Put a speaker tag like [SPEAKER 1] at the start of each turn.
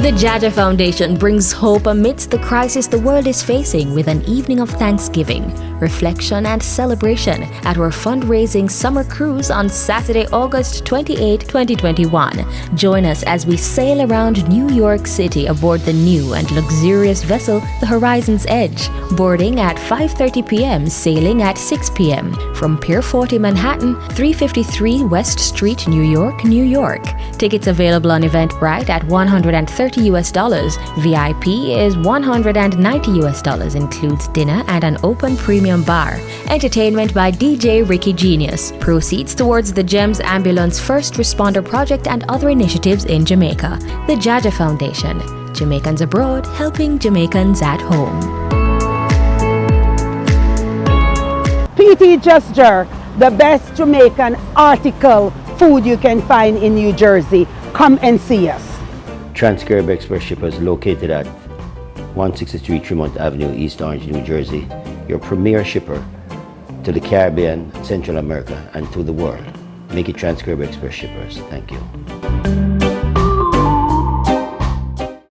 [SPEAKER 1] The JAHJAH Foundation brings hope amidst the crisis the world is facing with an evening of Thanksgiving, reflection and celebration at our fundraising summer cruise on Saturday, August 28, 2021. Join us as we sail around New York City aboard the new and luxurious vessel, the Horizon's Edge, boarding at 5:30 p.m., sailing at 6 p.m. from Pier 40 Manhattan, 353 West Street, New York, New York. Tickets available on Eventbrite at $130 US. VIP is $190 US, includes dinner and an open premium bar. Entertainment by DJ Ricky Genius. Proceeds towards the GEMS Ambulance First Responder Project and other initiatives in Jamaica. The JAHJAH Foundation. Jamaicans abroad helping Jamaicans at home.
[SPEAKER 2] PT Just Jerk, the best Jamaican article food you can find in New Jersey. Come and see us.
[SPEAKER 3] Trans-Caribbean Express shippers located at 163 Tremont Avenue, East Orange, New Jersey, your premier shipper to the Caribbean, Central America, and to the world. Make it Trans-Caribbean Express shippers. Thank you.